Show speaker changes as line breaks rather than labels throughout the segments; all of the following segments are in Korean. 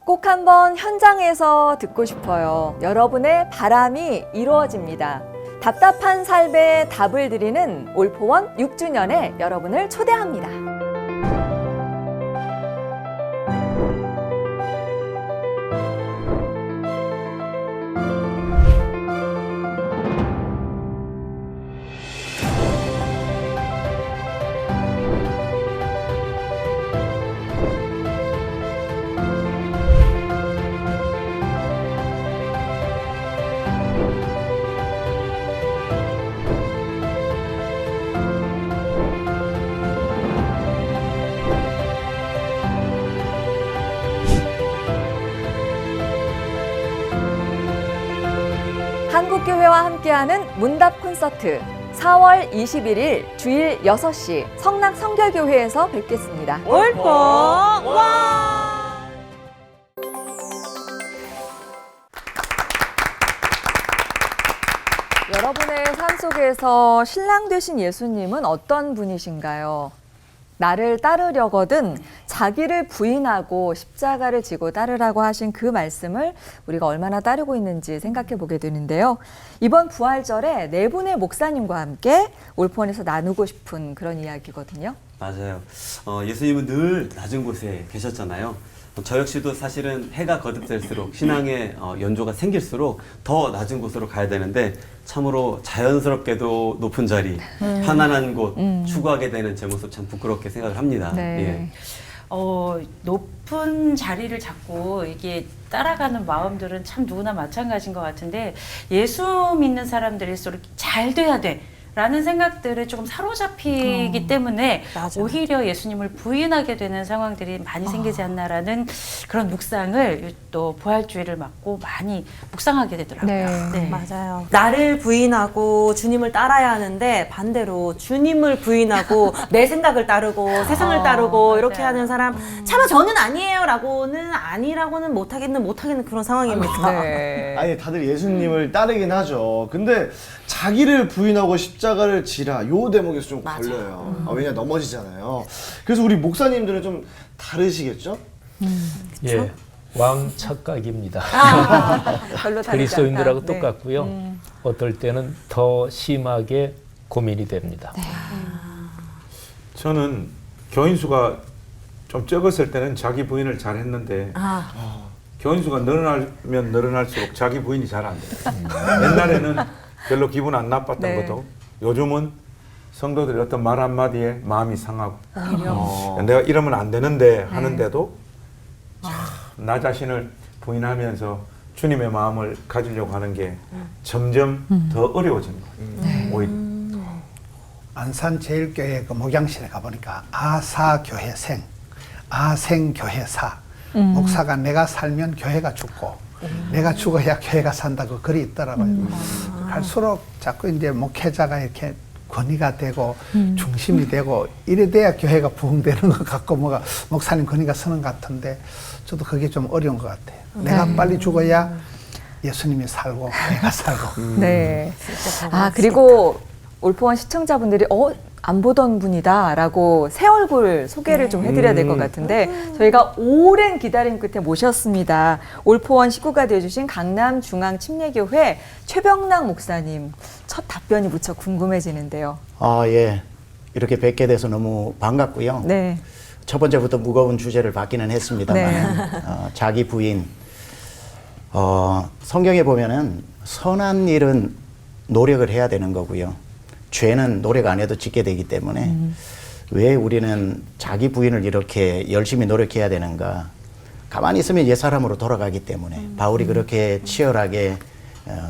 꼭 한번 현장에서 듣고 싶어요. 여러분의 바람이 이루어집니다. 답답한 삶에 답을 드리는 올포원 6주년에 여러분을 초대합니다. 한국교회와 함께하는 문답 콘서트 4월 21일 주일 6시 성낙 성결교회에서 뵙겠습니다.
올포 와!
여러분의 삶 속에서 신랑 되신 예수님은 어떤 분이신가요? 나를 따르려거든 자기를 부인하고 십자가를 지고 따르라고 하신 그 말씀을 우리가 얼마나 따르고 있는지 생각해 보게 되는데요. 이번 부활절에 네 분의 목사님과 함께 올포원에서 나누고 싶은 그런 이야기거든요.
맞아요. 예수님은 늘 낮은 곳에 계셨잖아요. 저 역시도 사실은 해가 거듭될수록 신앙의 연조가 생길수록 더 낮은 곳으로 가야 되는데 참으로 자연스럽게도 높은 자리, 편안한 곳 추구하게 되는 제 모습 참 부끄럽게 생각을 합니다.
네.
예.
높은 자리를 잡고 이게 따라가는 마음들은 참 누구나 마찬가지인 것 같은데 예수 믿는 사람들일수록 잘 돼야 돼. 라는 생각들에 조금 사로잡히기 때문에
맞아.
오히려 예수님을 부인하게 되는 상황들이 많이 생기지 않나라는 그런 묵상을 또 부활주의를 맞고 많이 묵상하게 되더라고요.
네.
맞아요. 나를 부인하고 주님을 따라야 하는데 반대로 주님을 부인하고 내 생각을 따르고 세상을 따르고 이렇게
맞아요.
하는 사람 차마 저는 아니에요라고는 아니라고는 못하겠는 그런 상황입니다.
네.
아니 다들 예수님을 따르긴 하죠. 근데 자기를 부인하고 십자가를 지라 요 대목에서 좀 걸려요. 왜냐 넘어지잖아요. 그래서 우리 목사님들은 좀 다르시겠죠?
예, 왕착각입니다.
별로 다르지
그리스도인들하고
않다. 네.
똑같고요. 어떨 때는 더 심하게 고민이 됩니다.
저는 교인수가 좀 적었을 때는 자기 부인을 잘 했는데 교인수가 늘어나면 늘어날수록 자기 부인이 잘 안 돼요. 옛날에는 별로 기분 안 나빴던
네.
것도 요즘은 성도들이 어떤 말 한마디에 마음이 상하고 내가 이러면 안 되는데 하는데도 참 나 자신을 부인하면서 주님의 마음을 가지려고 하는 게 점점 더 어려워지는 거예요. 오히려.
안산제일교회 그 목양실에 가보니까 아사교회생, 아생교회사, 목사가 내가 살면 교회가 죽고 내가 죽어야 교회가 산다 그 글이 있더라고요. 갈수록 자꾸 이제 목회자가 이렇게 권위가 되고 중심이 되고 이래 돼야 교회가 부흥되는 것 같고 뭐가 목사님 권위가 서는 것 같은데 저도 그게 좀 어려운 것 같아요. 내가 빨리 죽어야 예수님이 살고 교회가 살고.
네. 그리고 올포원 시청자분들이 안 보던 분이다라고 새 얼굴 소개를 좀 해드려야 될 것 같은데 저희가 오랜 기다림 끝에 모셨습니다. 올포원 식구가 되어주신 강남중앙침례교회 최병락 목사님. 첫 답변이 무척 궁금해지는데요.
예. 이렇게 뵙게 돼서 너무 반갑고요.
네.
첫 번째부터 무거운 주제를 받기는 했습니다만
네.
자기 부인. 성경에 보면은 선한 일은 노력을 해야 되는 거고요. 죄는 노력 안 해도 짓게 되기 때문에 왜 우리는 자기 부인을 이렇게 열심히 노력해야 되는가. 가만히 있으면 옛사람으로 돌아가기 때문에 바울이 그렇게 치열하게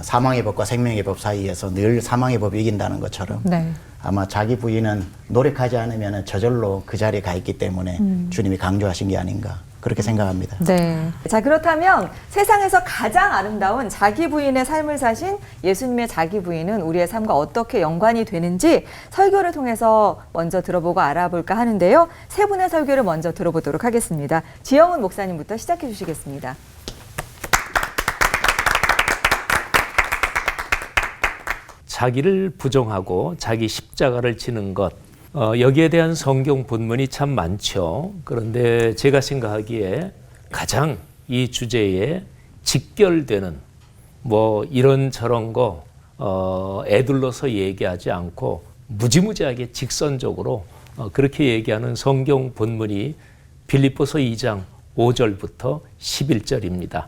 사망의 법과 생명의 법 사이에서 늘 사망의 법이 이긴다는 것처럼
네.
아마 자기 부인은 노력하지 않으면 저절로 그 자리에 가 있기 때문에 주님이 강조하신 게 아닌가 그렇게 생각합니다.
네. 자, 그렇다면 세상에서 가장 아름다운 자기 부인의 삶을 사신 예수님의 자기 부인은 우리의 삶과 어떻게 연관이 되는지 설교를 통해서 먼저 들어보고 알아볼까 하는데요. 세 분의 설교를 먼저 들어보도록 하겠습니다. 지영훈 목사님부터 시작해 주시겠습니다.
자기를 부정하고 자기 십자가를 지는 것, 여기에 대한 성경 본문이 참 많죠. 그런데 제가 생각하기에 가장 이 주제에 직결되는 뭐 이런저런 거 애둘러서 얘기하지 않고 무지무지하게 직선적으로 그렇게 얘기하는 성경 본문이 빌립보서 2장 5절부터 11절입니다.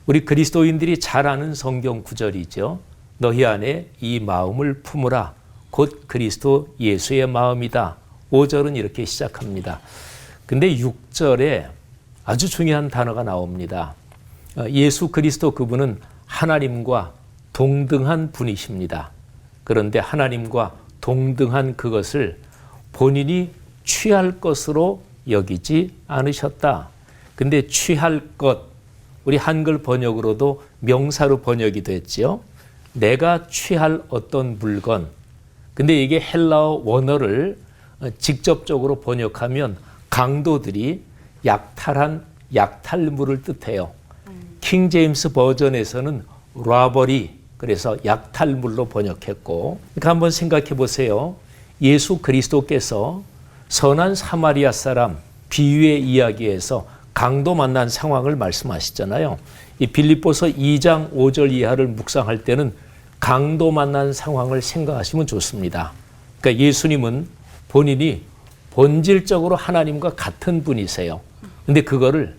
우리 그리스도인들이 잘 아는 성경 구절이죠. 너희 안에 이 마음을 품으라. 곧 그리스도 예수의 마음이다. 5절은 이렇게 시작합니다. 근데 6절에 아주 중요한 단어가 나옵니다. 예수 그리스도 그분은 하나님과 동등한 분이십니다. 그런데 하나님과 동등한 그것을 본인이 취할 것으로 여기지 않으셨다. 근데 취할 것, 우리 한글 번역으로도 명사로 번역이 됐죠. 내가 취할 어떤 물건. 근데 이게 헬라어 원어를 직접적으로 번역하면 강도들이 약탈한 약탈물을 뜻해요. 킹 제임스 버전에서는 라버리, 그래서 약탈물로 번역했고, 그러니까 한번 생각해 보세요. 예수 그리스도께서 선한 사마리아 사람 비유의 이야기에서 강도 만난 상황을 말씀하시잖아요. 이 빌립보서 2장 5절 이하를 묵상할 때는 강도 만난 상황을 생각하시면 좋습니다. 그러니까 예수님은 본인이 본질적으로 하나님과 같은 분이세요. 근데 그거를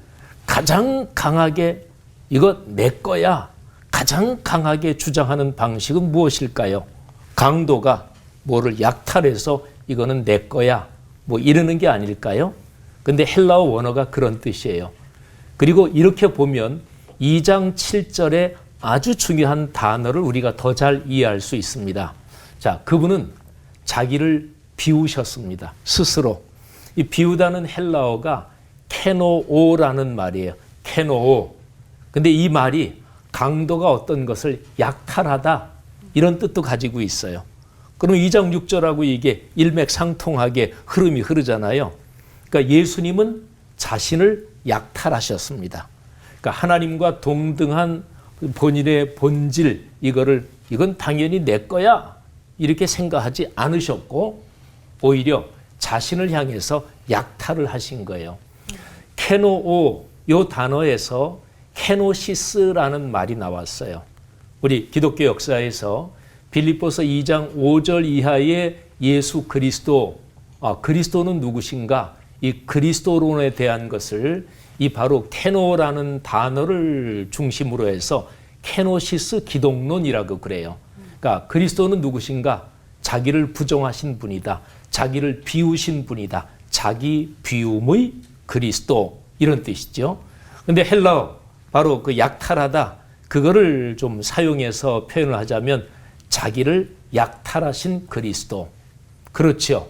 가장 강하게 이거 내 거야, 가장 강하게 주장하는 방식은 무엇일까요? 강도가 뭐를 약탈해서 이거는 내 거야, 뭐 이러는 게 아닐까요? 근데 헬라어 원어가 그런 뜻이에요. 그리고 이렇게 보면 2장 7절에 아주 중요한 단어를 우리가 더 잘 이해할 수 있습니다. 자, 그분은 자기를 비우셨습니다. 스스로. 이 비우다는 헬라어가 케노오라는 말이에요. 케노오. 근데 이 말이 강도가 어떤 것을 약탈하다 이런 뜻도 가지고 있어요. 그럼 2장 6절하고 이게 일맥상통하게 흐름이 흐르잖아요. 그러니까 예수님은 자신을 약탈하셨습니다. 그러니까 하나님과 동등한 본인의 본질, 이건 당연히 내 거야 이렇게 생각하지 않으셨고 오히려 자신을 향해서 약탈을 하신 거예요. 케노오, 이 단어에서 케노시스라는 말이 나왔어요. 우리 기독교 역사에서 빌립보서 2장 5절 이하의 예수 그리스도, 그리스도는 누구신가? 이 그리스도론에 대한 것을 이 바로 케노라는 단어를 중심으로 해서 케노시스 기독론이라고 그래요. 그러니까 그리스도는 누구신가? 자기를 부정하신 분이다. 자기를 비우신 분이다. 자기 비움의 그리스도 이런 뜻이죠. 근데 헬라어 바로 그 약탈하다 그거를 좀 사용해서 표현을 하자면 자기를 약탈하신 그리스도. 그렇죠.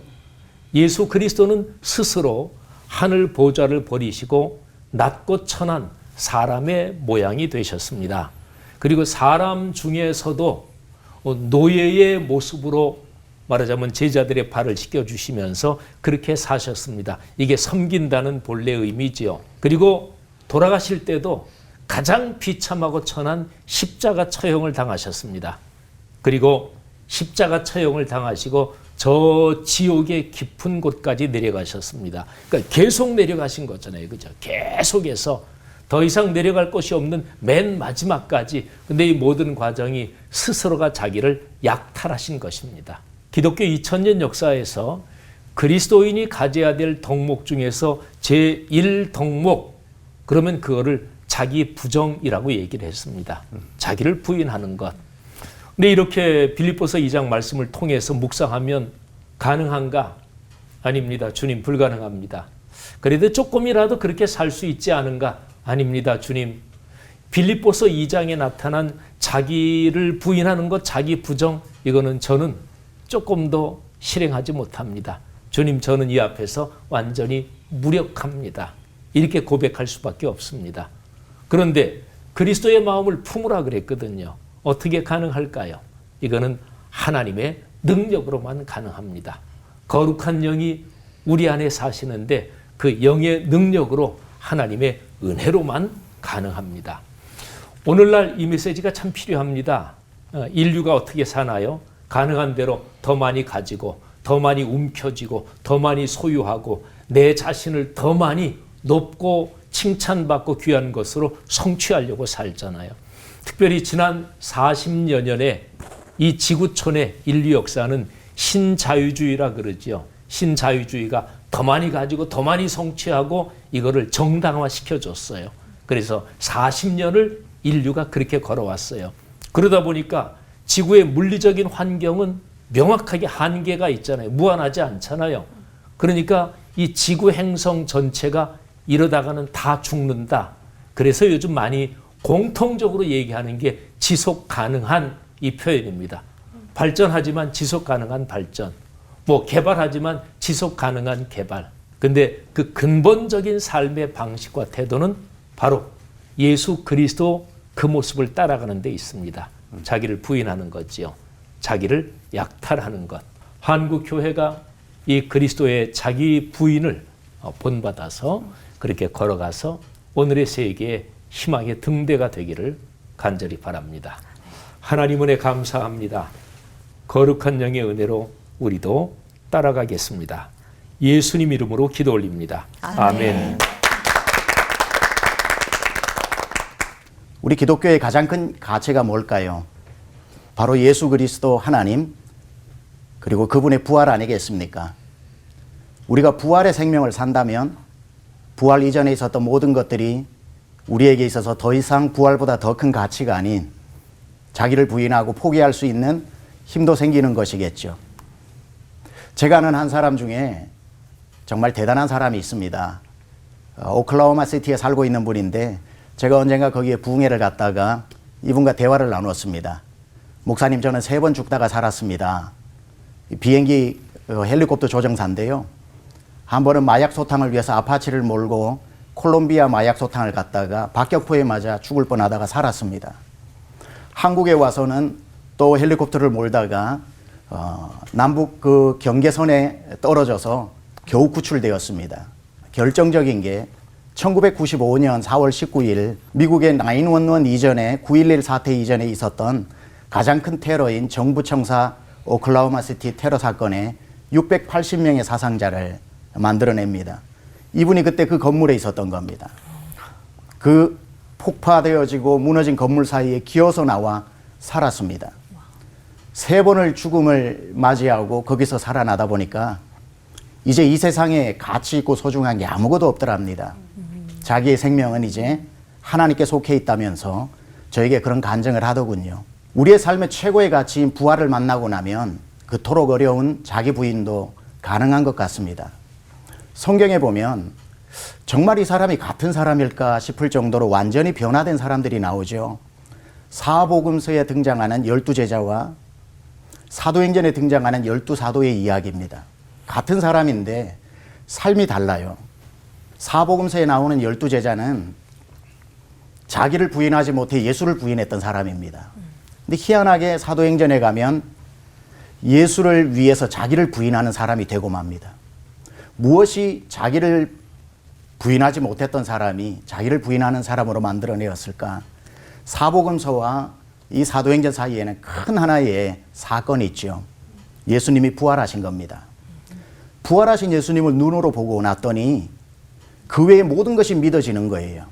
예수 그리스도는 스스로 하늘 보좌를 버리시고 낮고 천한 사람의 모양이 되셨습니다. 그리고 사람 중에서도 노예의 모습으로 말하자면 제자들의 발을 씻겨주시면서 그렇게 사셨습니다. 이게 섬긴다는 본래 의미지요. 그리고 돌아가실 때도 가장 비참하고 천한 십자가 처형을 당하셨습니다. 그리고 십자가 처형을 당하시고 저 지옥의 깊은 곳까지 내려가셨습니다. 그러니까 계속 내려가신 거잖아요. 그죠? 계속해서 더 이상 내려갈 곳이 없는 맨 마지막까지. 근데 이 모든 과정이 스스로가 자기를 약탈하신 것입니다. 기독교 2000년 역사에서 그리스도인이 가져야 될 덕목 중에서 제1덕목, 그러면 그거를 자기 부정이라고 얘기를 했습니다. 자기를 부인하는 것. 근데 이렇게 빌립보서 2장 말씀을 통해서 묵상하면 가능한가? 아닙니다. 주님, 불가능합니다. 그래도 조금이라도 그렇게 살 수 있지 않은가? 아닙니다. 주님. 빌립보서 2장에 나타난 자기를 부인하는 것, 자기 부정, 이거는 저는 조금도 실행하지 못합니다. 주님, 저는 이 앞에서 완전히 무력합니다. 이렇게 고백할 수밖에 없습니다. 그런데 그리스도의 마음을 품으라 그랬거든요. 어떻게 가능할까요? 이거는 하나님의 능력으로만 가능합니다. 거룩한 영이 우리 안에 사시는데 그 영의 능력으로 하나님의 은혜로만 가능합니다. 오늘날 이 메시지가 참 필요합니다. 인류가 어떻게 사나요? 가능한 대로 더 많이 가지고 더 많이 움켜쥐고 더 많이 소유하고 내 자신을 더 많이 높고 칭찬받고 귀한 것으로 성취하려고 살잖아요. 특별히 지난 40여 년에 이 지구촌의 인류 역사는 신자유주의라 그러죠. 신자유주의가 더 많이 가지고 더 많이 성취하고 이거를 정당화시켜줬어요. 그래서 40년을 인류가 그렇게 걸어왔어요. 그러다 보니까 지구의 물리적인 환경은 명확하게 한계가 있잖아요. 무한하지 않잖아요. 그러니까 이 지구 행성 전체가 이러다가는 다 죽는다. 그래서 요즘 많이 공통적으로 얘기하는 게 지속 가능한 이 표현입니다. 발전하지만 지속 가능한 발전. 뭐 개발하지만 지속 가능한 개발. 근데 그 근본적인 삶의 방식과 태도는 바로 예수 그리스도 그 모습을 따라가는 데 있습니다. 자기를 부인하는 거지요. 자기를 약탈하는 것. 한국 교회가 이 그리스도의 자기 부인을 본받아서 그렇게 걸어가서 오늘의 세계에 희망의 등대가 되기를 간절히 바랍니다. 하나님 은혜 감사합니다. 거룩한 영의 은혜로 우리도 따라가겠습니다. 예수님 이름으로 기도 올립니다. 아멘.
우리 기독교의 가장 큰 가치가 뭘까요? 바로 예수 그리스도 하나님, 그리고 그분의 부활 아니겠습니까? 우리가 부활의 생명을 산다면 부활 이전에 있었던 모든 것들이 우리에게 있어서 더 이상 부활보다 더 큰 가치가 아닌 자기를 부인하고 포기할 수 있는 힘도 생기는 것이겠죠. 제가 아는 한 사람 중에 정말 대단한 사람이 있습니다. 오클라호마 시티에 살고 있는 분인데 제가 언젠가 거기에 부흥회를 갔다가 이분과 대화를 나누었습니다. 목사님, 저는 3번 죽다가 살았습니다. 비행기 헬리콥터 조종사인데요. 한 번은 마약 소탕을 위해서 아파치를 몰고 콜롬비아 마약 소탕을 갔다가 박격포에 맞아 죽을 뻔하다가 살았습니다. 한국에 와서는 또 헬리콥터를 몰다가 남북 그 경계선에 떨어져서 겨우 구출되었습니다. 결정적인 게 1995년 4월 19일 미국의 911 이전에 9.11 사태 이전에 있었던 가장 큰 테러인 정부 청사 오클라호마 시티 테러 사건에 680명의 사상자를 만들어냅니다. 이분이 그때 그 건물에 있었던 겁니다. 그 폭파되어지고 무너진 건물 사이에 기어서 나와 살았습니다. 3번을 죽음을 맞이하고 거기서 살아나다 보니까 이제 이 세상에 가치 있고 소중한 게 아무것도 없더랍니다. 자기의 생명은 이제 하나님께 속해 있다면서 저에게 그런 간증을 하더군요. 우리의 삶의 최고의 가치인 부활을 만나고 나면 그토록 어려운 자기 부인도 가능한 것 같습니다. 성경에 보면 정말 이 사람이 같은 사람일까 싶을 정도로 완전히 변화된 사람들이 나오죠. 사복음서에 등장하는 12제자와 사도행전에 등장하는 12사도의 이야기입니다. 같은 사람인데 삶이 달라요. 사복음서에 나오는 12제자는 자기를 부인하지 못해 예수를 부인했던 사람입니다. 근데 희한하게 사도행전에 가면 예수를 위해서 자기를 부인하는 사람이 되고 맙니다. 무엇이 자기를 부인하지 못했던 사람이 자기를 부인하는 사람으로 만들어내었을까? 사복음서와 이 사도행전 사이에는 큰 하나의 사건이 있죠. 예수님이 부활하신 겁니다. 부활하신 예수님을 눈으로 보고 났더니 그 외의 모든 것이 믿어지는 거예요.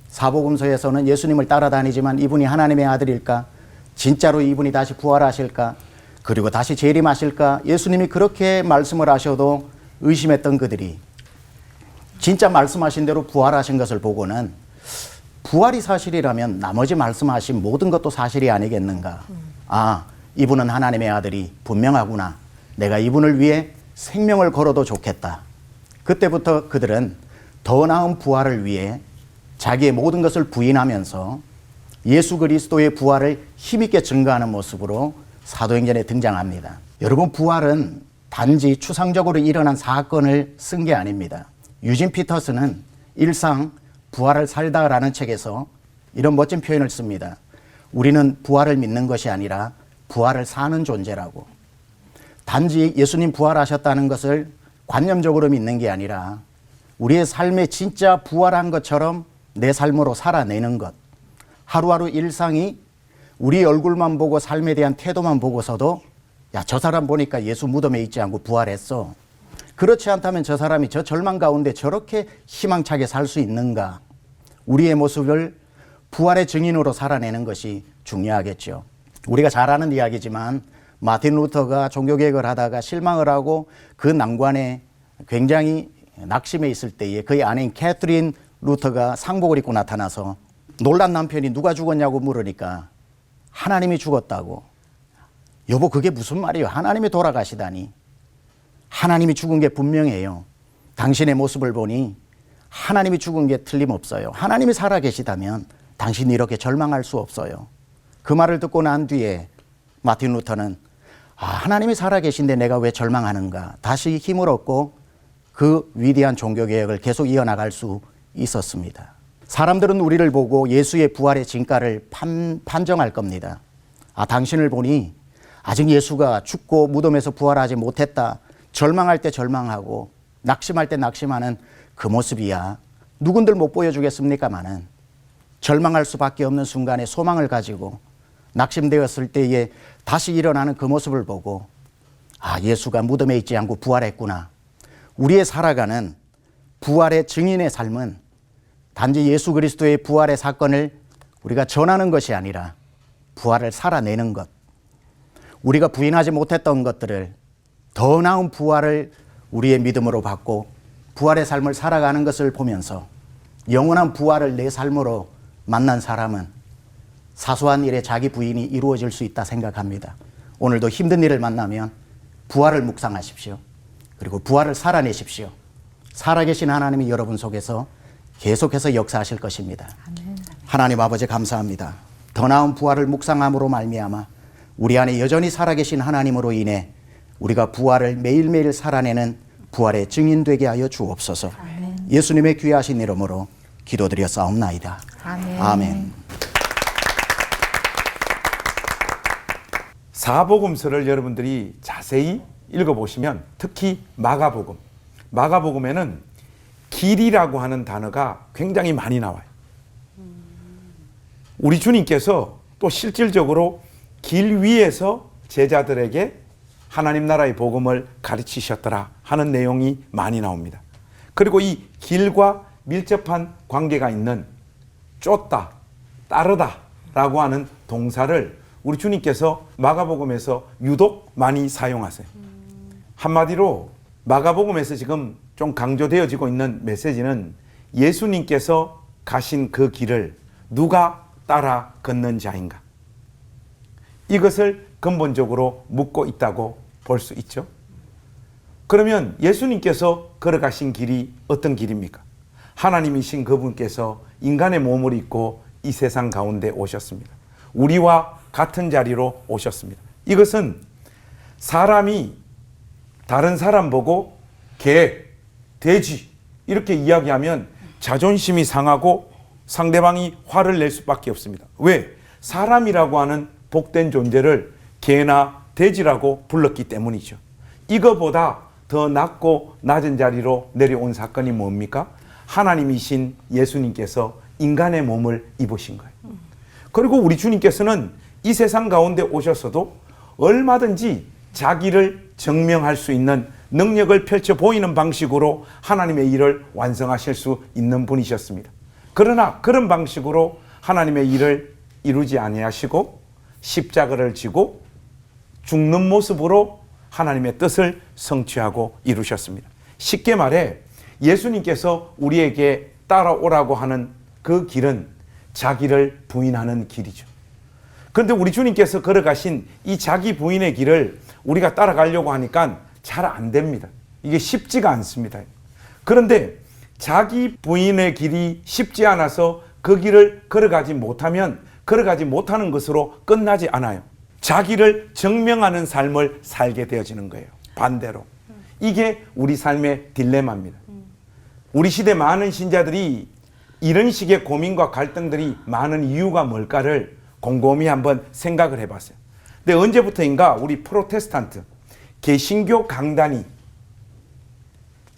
사복음서에서는 예수님을 따라다니지만 이분이 하나님의 아들일까? 진짜로 이분이 다시 부활하실까? 그리고 다시 재림하실까? 예수님이 그렇게 말씀을 하셔도 의심했던 그들이 진짜 말씀하신 대로 부활하신 것을 보고는 부활이 사실이라면 나머지 말씀하신 모든 것도 사실이 아니겠는가? 아, 이분은 하나님의 아들이 분명하구나. 내가 이분을 위해 생명을 걸어도 좋겠다. 그때부터 그들은 더 나은 부활을 위해 자기의 모든 것을 부인하면서 예수 그리스도의 부활을 힘있게 증거하는 모습으로 사도행전에 등장합니다. 여러분, 부활은 단지 추상적으로 일어난 사건을 쓴 게 아닙니다. 유진 피터스는 일상 부활을 살다라는 책에서 이런 멋진 표현을 씁니다. 우리는 부활을 믿는 것이 아니라 부활을 사는 존재라고. 단지 예수님 부활하셨다는 것을 관념적으로 믿는 게 아니라 우리의 삶에 진짜 부활한 것처럼 내 삶으로 살아내는 것. 하루하루 일상이 우리 얼굴만 보고 삶에 대한 태도만 보고서도 야, 저 사람 보니까 예수 무덤에 있지 않고 부활했어. 그렇지 않다면 저 사람이 저 절망 가운데 저렇게 희망차게 살 수 있는가? 우리의 모습을 부활의 증인으로 살아내는 것이 중요하겠죠. 우리가 잘 아는 이야기지만 마틴 루터가 종교개혁을 하다가 실망을 하고 그 난관에 굉장히 낙심해 있을 때에 그의 아내인 캐트린 루터가 상복을 입고 나타나서 놀란 남편이 누가 죽었냐고 물으니까 하나님이 죽었다고. 여보, 그게 무슨 말이에요? 하나님이 돌아가시다니. 하나님이 죽은 게 분명해요. 당신의 모습을 보니 하나님이 죽은 게 틀림없어요. 하나님이 살아계시다면 당신이 이렇게 절망할 수 없어요. 그 말을 듣고 난 뒤에 마틴 루터는 하나님이 살아계신데 내가 왜 절망하는가? 다시 힘을 얻고 그 위대한 종교개혁을 계속 이어나갈 수 있었습니다. 사람들은 우리를 보고 예수의 부활의 진가를 판정할 겁니다. 당신을 보니 아직 예수가 죽고 무덤에서 부활하지 못했다. 절망할 때 절망하고 낙심할 때 낙심하는 그 모습이야. 누군들 못 보여주겠습니까마는 절망할 수밖에 없는 순간에 소망을 가지고 낙심되었을 때에 다시 일어나는 그 모습을 보고 예수가 무덤에 있지 않고 부활했구나. 우리의 살아가는 부활의 증인의 삶은 단지 예수 그리스도의 부활의 사건을 우리가 전하는 것이 아니라 부활을 살아내는 것. 우리가 부인하지 못했던 것들을 더 나은 부활을 우리의 믿음으로 받고 부활의 삶을 살아가는 것을 보면서 영원한 부활을 내 삶으로 만난 사람은 사소한 일에 자기 부인이 이루어질 수 있다 생각합니다. 오늘도 힘든 일을 만나면 부활을 묵상하십시오. 그리고 부활을 살아내십시오. 살아계신 하나님이 여러분 속에서 계속해서 역사하실 것입니다. 하나님 아버지 감사합니다. 더 나은 부활을 묵상함으로 말미암아 우리 안에 여전히 살아계신 하나님으로 인해 우리가 부활을 매일매일 살아내는 부활의 증인 되게 하여 주옵소서. 예수님의 귀하신 이름으로 기도드려 싸움나이다. 아멘.
사복음서를 여러분들이 자세히 읽어보시면 특히 마가복음에는 길이라고 하는 단어가 굉장히 많이 나와요. 우리 주님께서 또 실질적으로 길 위에서 제자들에게 하나님 나라의 복음을 가르치셨더라 하는 내용이 많이 나옵니다. 그리고 이 길과 밀접한 관계가 있는 쫓다, 따르다 라고 하는 동사를 우리 주님께서 마가복음에서 유독 많이 사용하세요. 한마디로 마가복음에서 지금 좀 강조되어지고 있는 메시지는 예수님께서 가신 그 길을 누가 따라 걷는 자인가? 이것을 근본적으로 묻고 있다고 볼 수 있죠. 그러면 예수님께서 걸어가신 길이 어떤 길입니까? 하나님이신 그분께서 인간의 몸을 입고 이 세상 가운데 오셨습니다. 우리와 같은 자리로 오셨습니다. 이것은 사람이 다른 사람 보고 개, 돼지 이렇게 이야기하면 자존심이 상하고 상대방이 화를 낼 수밖에 없습니다. 왜? 사람이라고 하는 복된 존재를 개나 돼지라고 불렀기 때문이죠. 이거보다 더 낮고 낮은 자리로 내려온 사건이 뭡니까? 하나님이신 예수님께서 인간의 몸을 입으신 거예요. 그리고 우리 주님께서는 이 세상 가운데 오셨어도 얼마든지 자기를 증명할 수 있는 능력을 펼쳐 보이는 방식으로 하나님의 일을 완성하실 수 있는 분이셨습니다. 그러나 그런 방식으로 하나님의 일을 이루지 아니하시고 십자가를 지고 죽는 모습으로 하나님의 뜻을 성취하고 이루셨습니다. 쉽게 말해 예수님께서 우리에게 따라오라고 하는 그 길은 자기를 부인하는 길이죠. 그런데 우리 주님께서 걸어가신 이 자기 부인의 길을 우리가 따라가려고 하니까 잘 안 됩니다. 이게 쉽지가 않습니다. 그런데 자기 부인의 길이 쉽지 않아서 그 길을 걸어가지 못하면 걸어가지 못하는 것으로 끝나지 않아요. 자기를 증명하는 삶을 살게 되어지는 거예요. 반대로. 이게 우리 삶의 딜레마입니다. 우리 시대 많은 신자들이 이런 식의 고민과 갈등들이 많은 이유가 뭘까를 곰곰이 한번 생각을 해봤어요. 근데 언제부터인가 우리 프로테스탄트, 개신교 강단이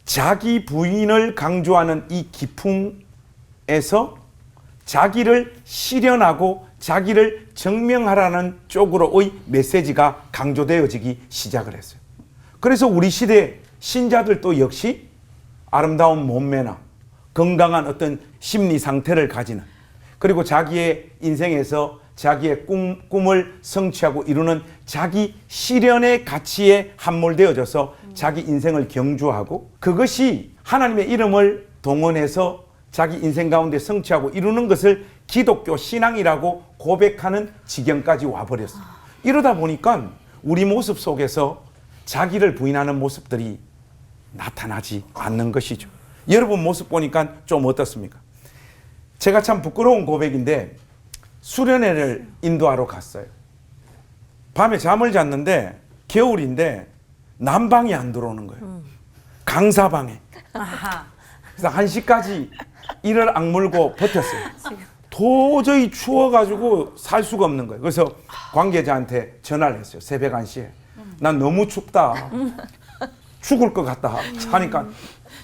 자기 부인을 강조하는 이 기풍에서 자기를 실현하고 자기를 증명하라는 쪽으로의 메시지가 강조되어지기 시작을 했어요. 그래서 우리 시대 신자들도 역시 아름다운 몸매나 건강한 어떤 심리 상태를 가지는, 그리고 자기의 인생에서 자기의 꿈을 성취하고 이루는 자기 실현의 가치에 함몰되어져서 자기 인생을 경주하고, 그것이 하나님의 이름을 동원해서 자기 인생 가운데 성취하고 이루는 것을 기독교 신앙이라고 고백하는 지경까지 와버렸어요. 이러다 보니까 우리 모습 속에서 자기를 부인하는 모습들이 나타나지 않는 것이죠. 여러분 모습 보니까 좀 어떻습니까? 제가 참 부끄러운 고백인데, 수련회를 인도하러 갔어요. 밤에 잠을 잤는데 겨울인데 난방이 안 들어오는 거예요. 강사방에. 그래서 1시까지 이를 악물고 버텼어요. 도저히 추워가지고 살 수가 없는 거예요. 그래서 관계자한테 전화를 했어요. 새벽 1시에. 난 너무 춥다. 죽을 것 같다 하니까,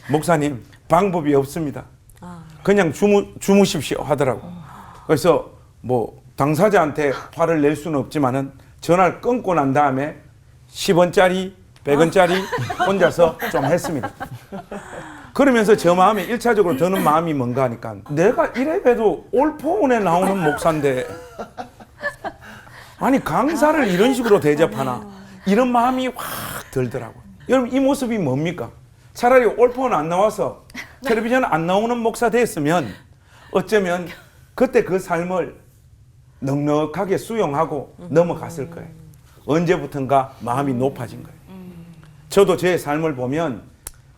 목사님 방법이 없습니다. 그냥 주무십시오 하더라고. 그래서 뭐 당사자한테 화를 낼 수는 없지만은 전화를 끊고 난 다음에 10원짜리 100원짜리 혼자서 좀 했습니다. 그러면서 저 마음에 1차적으로 드는 마음이 뭔가 하니까, 내가 이래봬도 올포원에 나오는 목사인데 아니 강사를 이런 식으로 대접하나, 이런 마음이 확 들더라고요. 여러분 이 모습이 뭡니까? 차라리 올포원 안 나와서 텔레비전 안 나오는 목사 됐으면 어쩌면 그때 그 삶을 넉넉하게 수용하고 넘어갔을 거예요. 언제부턴가 마음이 높아진 거예요. 저도 제 삶을 보면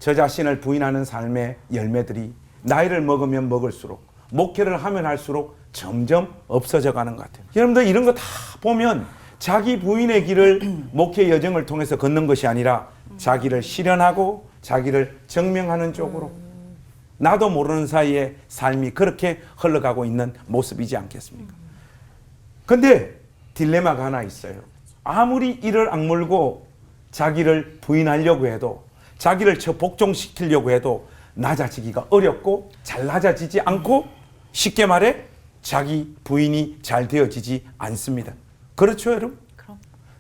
저 자신을 부인하는 삶의 열매들이 나이를 먹으면 먹을수록, 목회를 하면 할수록 점점 없어져 가는 것 같아요. 여러분들 이런 거 다 보면 자기 부인의 길을 목회 여정을 통해서 걷는 것이 아니라 자기를 실현하고 자기를 증명하는 쪽으로 나도 모르는 사이에 삶이 그렇게 흘러가고 있는 모습이지 않겠습니까? 근데 딜레마가 하나 있어요. 아무리 이를 악물고 자기를 부인하려고 해도, 자기를 복종시키려고 해도 낮아지기가 어렵고 잘 낮아지지 않고, 쉽게 말해 자기 부인이 잘 되어지지 않습니다. 그렇죠, 여러분?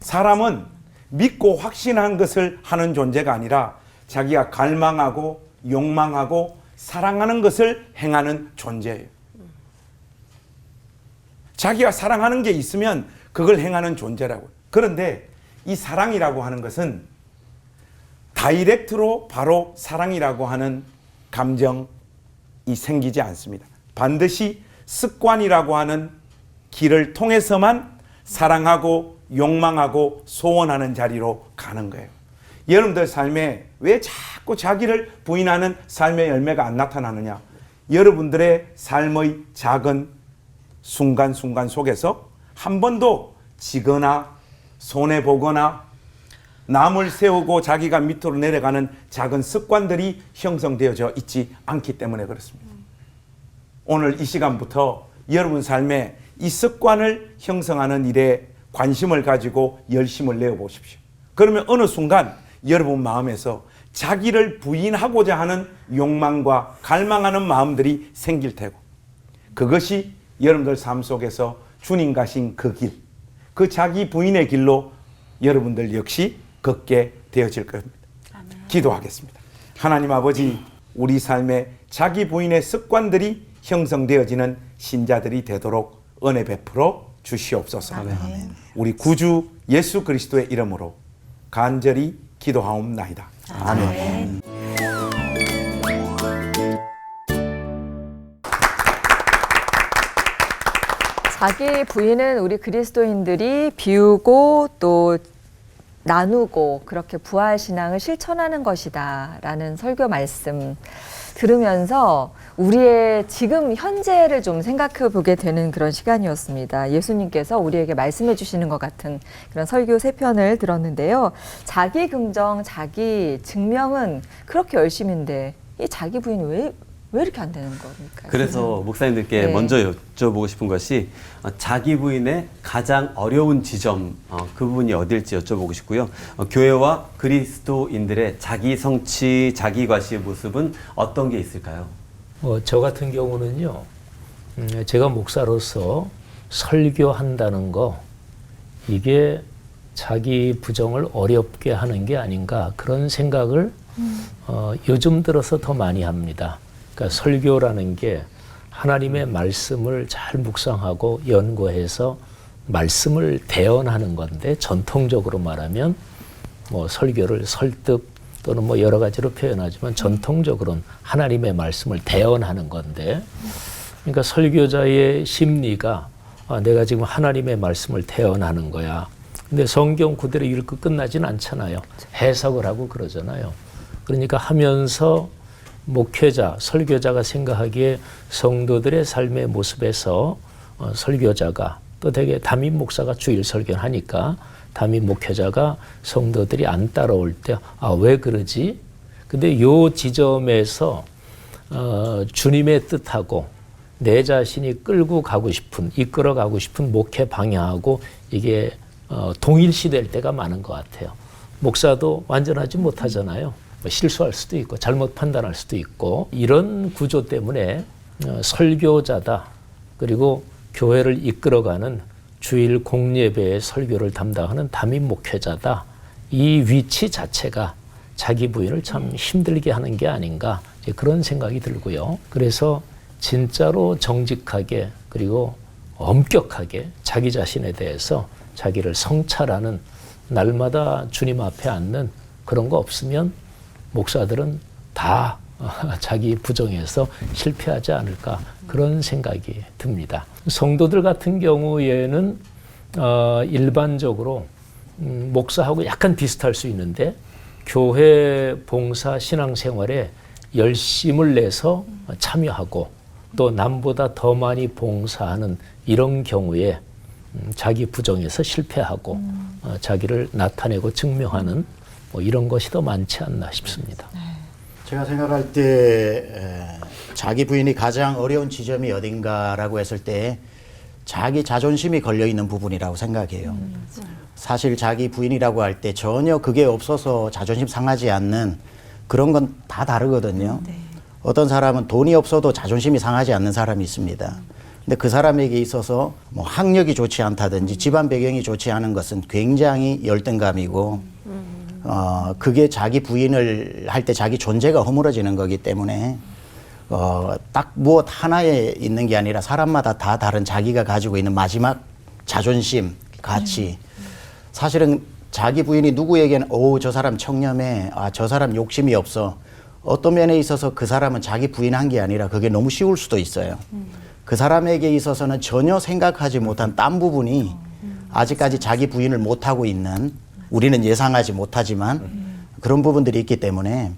사람은 믿고 확신한 것을 하는 존재가 아니라 자기가 갈망하고 욕망하고 사랑하는 것을 행하는 존재예요. 자기가 사랑하는 게 있으면 그걸 행하는 존재라고요. 그런데 이 사랑이라고 하는 것은 다이렉트로 바로 사랑이라고 하는 감정이 생기지 않습니다. 반드시 습관이라고 하는 길을 통해서만 사랑하고 욕망하고 소원하는 자리로 가는 거예요. 여러분들 삶에 왜 자꾸 자기를 부인하는 삶의 열매가 안 나타나느냐? 여러분들의 삶의 작은 순간순간 속에서 한 번도 지거나 손해보거나 남을 세우고 자기가 밑으로 내려가는 작은 습관들이 형성되어져 있지 않기 때문에 그렇습니다. 오늘 이 시간부터 여러분 삶에 이 습관을 형성하는 일에 관심을 가지고 열심을 내어보십시오. 그러면 어느 순간 여러분 마음에서 자기를 부인하고자 하는 욕망과 갈망하는 마음들이 생길 테고, 그것이 여러분들 삶 속에서 주님 가신 그 길, 그 자기 부인의 길로 여러분들 역시 걷게 되어질 겁니다. 기도하겠습니다. 하나님 아버지, 우리 삶에 자기 부인의 습관들이 형성되어지는 신자들이 되도록 은혜 베풀어 주시옵소서. 아멘. 우리 구주 예수 그리스도의 이름으로 간절히 기도하옵나이다. 아멘.
자기 부인은 우리 그리스도인들이 비우고 또 나누고 그렇게 부활신앙을 실천하는 것이다 라는 설교 말씀 들으면서 우리의 지금 현재를 좀 생각해 보게 되는 그런 시간이었습니다. 예수님께서 우리에게 말씀해 주시는 것 같은 그런 설교 3편을 들었는데요. 자기 긍정, 자기 증명은 그렇게 열심인데 이 자기 부인 왜 이렇게 안 되는 겁니까?
그래서 목사님들께
네.
먼저 여쭤보고 싶은 것이 자기 부인의 가장 어려운 지점, 그 부분이 어딜지 여쭤보고 싶고요. 교회와 그리스도인들의 자기 성취, 자기 과시의 모습은 어떤 게 있을까요?
저 같은 경우는요, 제가 목사로서 설교한다는 거, 이게 자기 부정을 어렵게 하는 게 아닌가 그런 생각을 요즘 들어서 더 많이 합니다. 그러니까 설교라는 게 하나님의 말씀을 잘 묵상하고 연구해서 말씀을 대언하는 건데, 전통적으로 말하면 뭐 설교를 설득 또는 뭐 여러 가지로 표현하지만 전통적으로는 하나님의 말씀을 대언하는 건데, 그러니까 설교자의 심리가 내가 지금 하나님의 말씀을 대언하는 거야. 근데 성경 그대로 읽고 끝나진 않잖아요. 해석을 하고 그러잖아요. 그러니까 하면서 목회자, 설교자가 생각하기에 성도들의 삶의 모습에서 설교자가 또 되게 담임 목사가 주일 설교를 하니까 담임 목회자가 성도들이 안 따라올 때 왜 그러지? 근데 요 지점에서 주님의 뜻하고 내 자신이 끌고 가고 싶은, 이끌어 가고 싶은 목회 방향하고 이게 동일시될 때가 많은 것 같아요. 목사도 완전하지 못하잖아요. 뭐 실수할 수도 있고 잘못 판단할 수도 있고, 이런 구조 때문에 설교자다, 그리고 교회를 이끌어가는 주일 공예배의 설교를 담당하는 담임 목회자다, 이 위치 자체가 자기 부인을 참 힘들게 하는 게 아닌가, 이제 그런 생각이 들고요. 그래서 진짜로 정직하게 그리고 엄격하게 자기 자신에 대해서 자기를 성찰하는, 날마다 주님 앞에 앉는 그런 거 없으면 목사들은 다 자기 부정에서 실패하지 않을까, 그런 생각이 듭니다. 성도들 같은 경우에는 일반적으로 목사하고 약간 비슷할 수 있는데, 교회 봉사 신앙생활에 열심을 내서 참여하고 또 남보다 더 많이 봉사하는 이런 경우에 자기 부정에서 실패하고 자기를 나타내고 증명하는 뭐 이런 것이 더 많지 않나 싶습니다.
제가 생각할 때 자기 부인이 가장 어려운 지점이 어딘가라고 했을 때 자기 자존심이 걸려있는 부분이라고 생각해요. 사실 자기 부인이라고 할 때 전혀 그게 없어서 자존심 상하지 않는 그런 건 다 다르거든요. 어떤 사람은 돈이 없어도 자존심이 상하지 않는 사람이 있습니다. 근데 그 사람에게 있어서 뭐 학력이 좋지 않다든지 집안 배경이 좋지 않은 것은 굉장히 열등감이고, 그게 자기 부인을 할 때 자기 존재가 허물어지는 거기 때문에 딱 무엇 하나에 있는 게 아니라 사람마다 다 다른 자기가 가지고 있는 마지막 자존심, 가치. 사실은 자기 부인이 누구에게는 저 사람 청렴해, 저 사람 욕심이 없어, 어떤 면에 있어서 그 사람은 자기 부인한 게 아니라 그게 너무 쉬울 수도 있어요. 그 사람에게 있어서는 전혀 생각하지 못한 딴 부분이 아직까지 자기 부인을 못하고 있는, 우리는 예상하지 못하지만 그런 부분들이 있기 때문에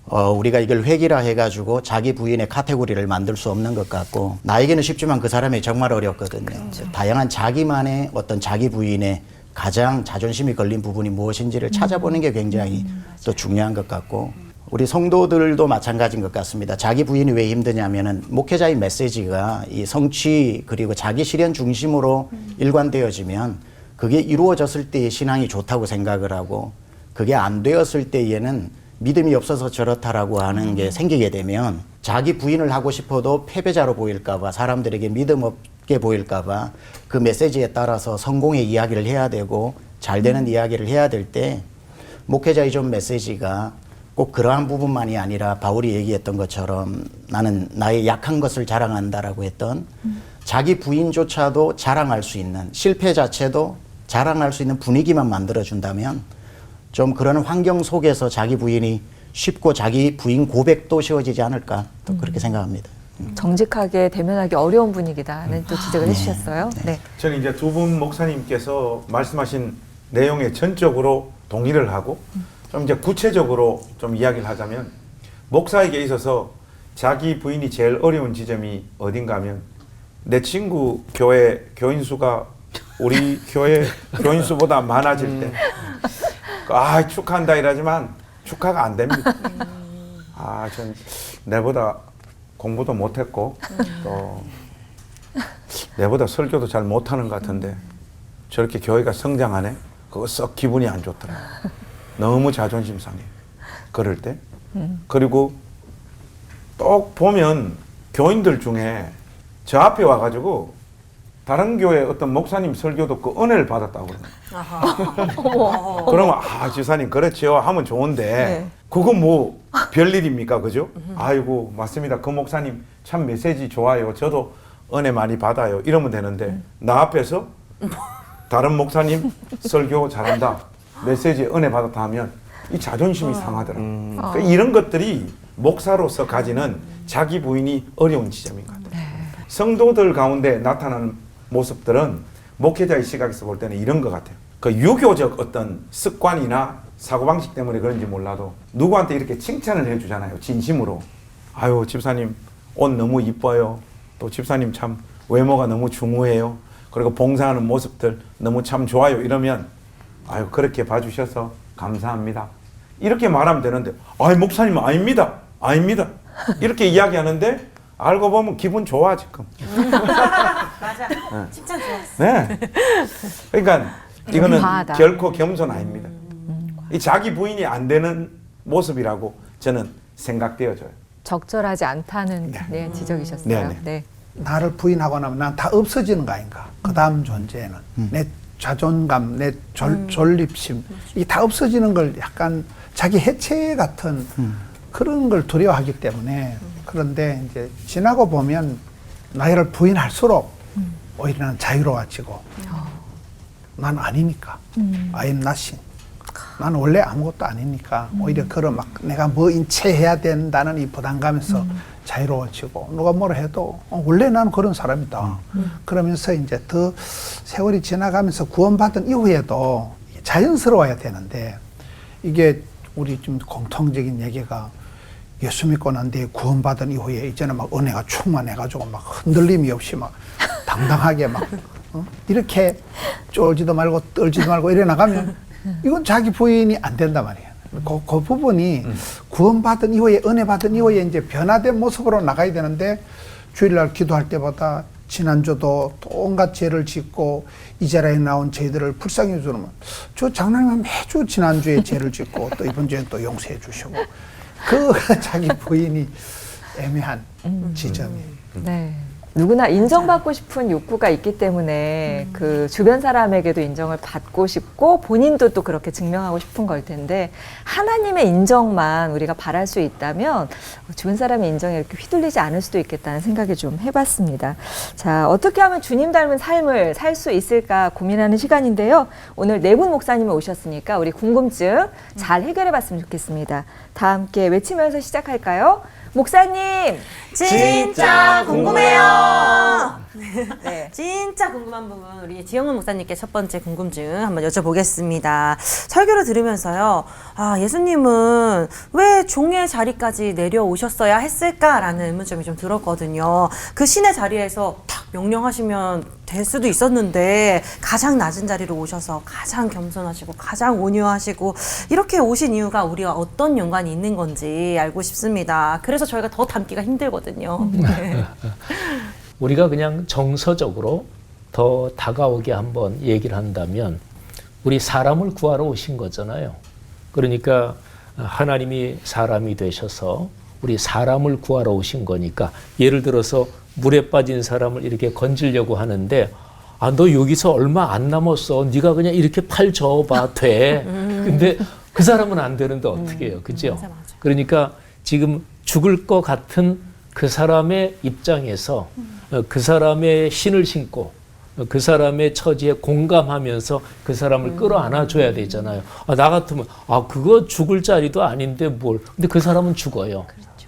우리가 이걸 회귀라 해가지고 자기 부인의 카테고리를 만들 수 없는 것 같고, 나에게는 쉽지만 그 사람이 정말 어렵거든요. 다양한 자기만의 어떤 자기 부인의 가장 자존심이 걸린 부분이 무엇인지를 찾아보는 게 굉장히 또 중요한 것 같고, 우리 성도들도 마찬가지인 것 같습니다. 자기 부인이 왜 힘드냐면은 목회자의 메시지가 이 성취 그리고 자기 실현 중심으로 일관되어지면 그게 이루어졌을 때의 신앙이 좋다고 생각을 하고, 그게 안 되었을 때에는 믿음이 없어서 저렇다라고 하는 게 생기게 되면 자기 부인을 하고 싶어도 패배자로 보일까봐, 사람들에게 믿음 없게 보일까봐 그 메시지에 따라서 성공의 이야기를 해야 되고 잘 되는 이야기를 해야 될 때, 목회자의 좀 메시지가 꼭 그러한 부분만이 아니라 바울이 얘기했던 것처럼 나는 나의 약한 것을 자랑한다라고 했던 자기 부인조차도 자랑할 수 있는, 실패 자체도 자랑할 수 있는 분위기만 만들어준다면 좀 그런 환경 속에서 자기 부인이 쉽고 자기 부인 고백도 쉬워지지 않을까, 또 그렇게 생각합니다.
정직하게 대면하기 어려운 분위기다는 또 지적을 해주셨어요. 네.
저는 이제 두 분 목사님께서 말씀하신 내용에 전적으로 동의를 하고, 좀 이제 구체적으로 좀 이야기를 하자면, 목사에게 있어서 자기 부인이 제일 어려운 지점이 어딘가 하면, 내 친구 교회 교인 수가 우리 교회 교인 수보다 많아질 때 축하한다 이러지만 축하가 안 됩니다. 전 내보다 공부도 못했고 또 내보다 설교도 잘 못하는 것 같은데 저렇게 교회가 성장하네? 그거 썩 기분이 안 좋더라. 너무 자존심 상해. 그럴 때. 그리고 또 보면 교인들 중에 저 앞에 와가지고 다른 교회 어떤 목사님 설교도 그 은혜를 받았다고 그러네요. 그러면 집사님 그렇죠 하면 좋은데
네.
그거 뭐 별일입니까, 그죠? 아이고 맞습니다. 그 목사님 참 메시지 좋아요. 저도 은혜 많이 받아요. 이러면 되는데 나 앞에서 다른 목사님 설교 잘한다, 메시지 은혜 받았다 하면 이 자존심이 상하더라고요. 그러니까 이런 것들이 목사로서 가지는 자기 부인이 어려운 지점인 것 같아요. 성도들 가운데 나타나는 모습들은 목회자의 시각에서 볼 때는 이런 것 같아요. 그 유교적 어떤 습관이나 사고방식 때문에 그런지 몰라도 누구한테 이렇게 칭찬을 해주잖아요. 진심으로. 아유 집사님 옷 너무 이뻐요. 또 집사님 참 외모가 너무 중후해요. 그리고 봉사하는 모습들 너무 참 좋아요. 이러면 아유 그렇게 봐주셔서 감사합니다. 이렇게 말하면 되는데 아이 목사님 아닙니다. 아닙니다. 이렇게 이야기하는데 알고 보면 기분 좋아 지금.
맞아. 칭찬 좋았어.
네. 그러니까 이거는
과하다.
결코 겸손 아닙니다. 이 자기 부인이 안 되는 모습이라고 저는 생각되어져요.
적절하지 않다는 네, 지적이셨어요.
네,
네.
나를 부인하고 나면 난 다 없어지는 거 아닌가. 그 다음 존재는 내 자존감, 내 존립심 이게 다 없어지는 걸 약간 자기 해체 같은 그런 걸 두려워하기 때문에 그런데 이제 지나고 보면 나를 부인할수록 오히려 난 자유로워지고 난 아니니까 I am nothing. 나는 원래 아무것도 아니니까 오히려 그런 막 내가 뭐 인체해야 된다는 이 부담감에서 자유로워지고 누가 뭐라 해도 원래 나는 그런 사람이다. 그러면서 이제 더 세월이 지나가면서 구원받은 이후에도 자연스러워야 되는데 이게 우리 좀 공통적인 얘기가 예수 믿고 난 뒤에 구원받은 이후에 이제는 막 은혜가 충만해가지고 막 흔들림이 없이 막 당당하게 막 이렇게 쫄지도 말고 떨지도 말고 이래 나가면 이건 자기 부인이 안 된단 말이에요. 그 부분이 구원받은 이후에 은혜 받은 이후에 이제 변화된 모습으로 나가야 되는데 주일날 기도할 때보다 지난주도 또 온갖 죄를 짓고 이 자리에 나온 저희들을 불쌍히 주면 저 장로님은 매주 지난주에 죄를 짓고 또 이번 주에 또 용서해 주시고 그 자기 부인이 애매한 지점이에요.
네. 누구나 인정받고 싶은 욕구가 있기 때문에 그 주변 사람에게도 인정을 받고 싶고 본인도 또 그렇게 증명하고 싶은 걸 텐데 하나님의 인정만 우리가 바랄 수 있다면 주변 사람의 인정에 이렇게 휘둘리지 않을 수도 있겠다는 생각이 좀 해봤습니다. 자, 어떻게 하면 주님 닮은 삶을 살 수 있을까 고민하는 시간인데요. 오늘 네 분 목사님이 오셨으니까 우리 궁금증 잘 해결해봤으면 좋겠습니다. 다 함께 외치면서 시작할까요? 목사님!
진짜 궁금해요.
네.
진짜 궁금한 부분 우리 지영문 목사님께 첫 번째 궁금증 한번 여쭤보겠습니다. 설교를 들으면서요. 아, 예수님은 왜 종의 자리까지 내려오셨어야 했을까라는 의문점이 좀 들었거든요. 그 신의 자리에서 탁 명령하시면 될 수도 있었는데 가장 낮은 자리로 오셔서 가장 겸손하시고 가장 온유하시고 이렇게 오신 이유가 우리와 어떤 연관이 있는 건지 알고 싶습니다. 그래서 저희가 더 담기가 힘들거든요. 네.
우리가 그냥 정서적으로 더 다가오게 한번 얘기를 한다면 우리 사람을 구하러 오신 거잖아요. 그러니까 하나님이 사람이 되셔서 우리 사람을 구하러 오신 거니까 예를 들어서 물에 빠진 사람을 이렇게 건지려고 하는데 아, 너 여기서 얼마 안 남았어. 네가 그냥 이렇게 팔 저어봐 돼. 근데 그 사람은 안 되는데 어떻게 해요. 그죠?
맞아.
그러니까 지금 죽을 것 같은 그 사람의 입장에서 그 사람의 신을 신고 그 사람의 처지에 공감하면서 그 사람을 끌어안아 줘야 되잖아요. 아, 나 같으면 아, 그거 죽을 자리도 아닌데 뭘. 근데 그 사람은 죽어요.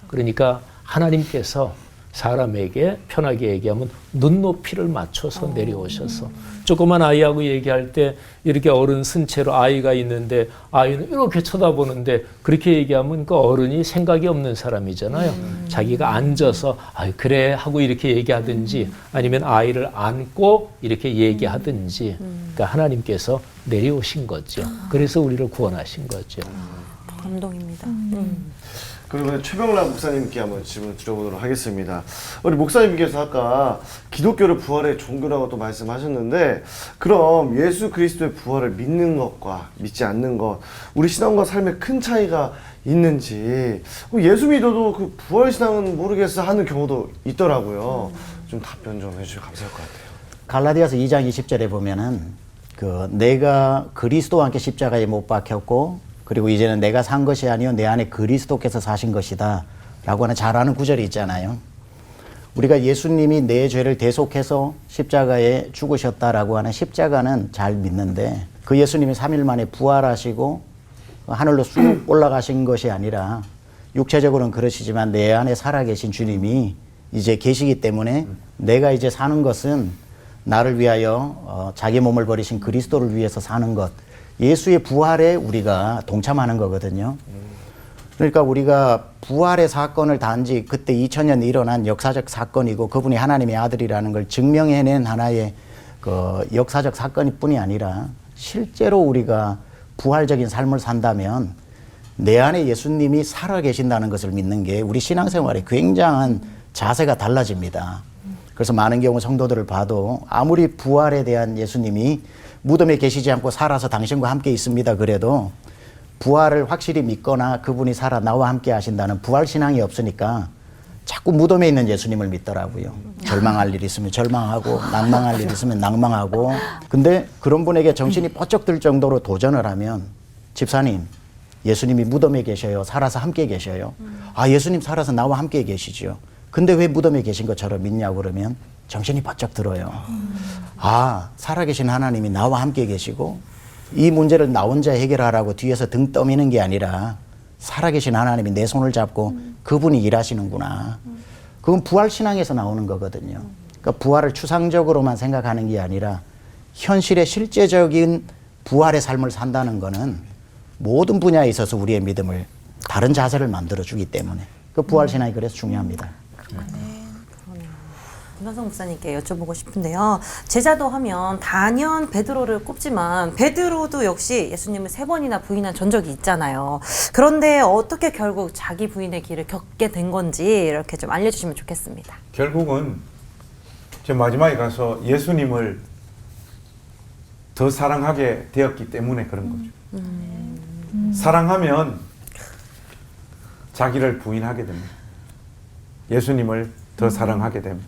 그러니까 하나님께서 사람에게 편하게 얘기하면 눈높이를 맞춰서 내려오셔서 조그만 아이하고 얘기할 때 이렇게 어른 쓴 채로 아이가 있는데 아이는 이렇게 쳐다보는데 그렇게 얘기하면 그 어른이 생각이 없는 사람이잖아요. 자기가 앉아서 아, 그래 하고 이렇게 얘기하든지 아니면 아이를 안고 이렇게 얘기하든지 그러니까 하나님께서 내려오신 거죠. 그래서 우리를 구원하신 거죠.
감동입니다.
그러면 최병락 목사님께 한번 질문 드려보도록 하겠습니다. 우리 목사님께서 아까 기독교를 부활의 종교라고 또 말씀하셨는데 그럼 예수 그리스도의 부활을 믿는 것과 믿지 않는 것 우리 신앙과 삶에 큰 차이가 있는지 예수 믿어도 그 부활 신앙은 모르겠어 하는 경우도 있더라고요. 좀 답변 좀 해주시면 감사할 것 같아요.
갈라디아서 2장 20절에 보면은 내가 그리스도와 함께 십자가에 못 박혔고 그리고 이제는 내가 산 것이 아니요 내 안에 그리스도께서 사신 것이다 라고 하는 잘 아는 구절이 있잖아요. 우리가 예수님이 내 죄를 대속해서 십자가에 죽으셨다라고 하는 십자가는 잘 믿는데 그 예수님이 3일 만에 부활하시고 하늘로 쑥 올라가신 것이 아니라 육체적으로는 그러시지만 내 안에 살아계신 주님이 이제 계시기 때문에 내가 이제 사는 것은 나를 위하여 자기 몸을 버리신 그리스도를 위해서 사는 것, 예수의 부활에 우리가 동참하는 거거든요. 그러니까 우리가 부활의 사건을 단지 그때 2000년 일어난 역사적 사건이고 그분이 하나님의 아들이라는 걸 증명해낸 하나의 역사적 사건일 뿐이 아니라 실제로 우리가 부활적인 삶을 산다면 내 안에 예수님이 살아계신다는 것을 믿는 게 우리 신앙생활에 굉장한 자세가 달라집니다. 그래서 많은 경우 성도들을 봐도 아무리 부활에 대한 예수님이 무덤에 계시지 않고 살아서 당신과 함께 있습니다 그래도 부활을 확실히 믿거나 그분이 살아 나와 함께 하신다는 부활신앙이 없으니까 자꾸 무덤에 있는 예수님을 믿더라고요. 절망할 일 있으면 절망하고 낭망할 일 있으면 낭망하고. 근데 그런 분에게 정신이 번쩍 들 정도로 도전을 하면 집사님 예수님이 무덤에 계셔요. 살아서 함께 계셔요. 아 예수님 살아서 나와 함께 계시죠. 근데 왜 무덤에 계신 것처럼 믿냐고 그러면 정신이 번쩍 들어요. 아 살아계신 하나님이 나와 함께 계시고 이 문제를 나 혼자 해결하라고 뒤에서 등 떠미는 게 아니라 살아계신 하나님이 내 손을 잡고 그분이 일하시는구나. 그건 부활신앙에서 나오는 거거든요. 그러니까 부활을 추상적으로만 생각하는 게 아니라 현실의 실제적인 부활의 삶을 산다는 거는 모든 분야에 있어서 우리의 믿음을 다른 자세를 만들어주기 때문에 그 부활신앙이 그래서 중요합니다.
김한성 목사님께 여쭤보고 싶은데요. 제자도 하면 단연 베드로를 꼽지만 베드로도 역시 예수님을 3번이나 부인한 전적이 있잖아요. 그런데 어떻게 결국 자기 부인의 길을 겪게 된 건지 이렇게 좀 알려주시면 좋겠습니다.
결국은 저 마지막에 가서 예수님을 더 사랑하게 되었기 때문에 그런 거죠. 사랑하면 자기를 부인하게 됩니다. 예수님을 더 사랑하게 됩니다.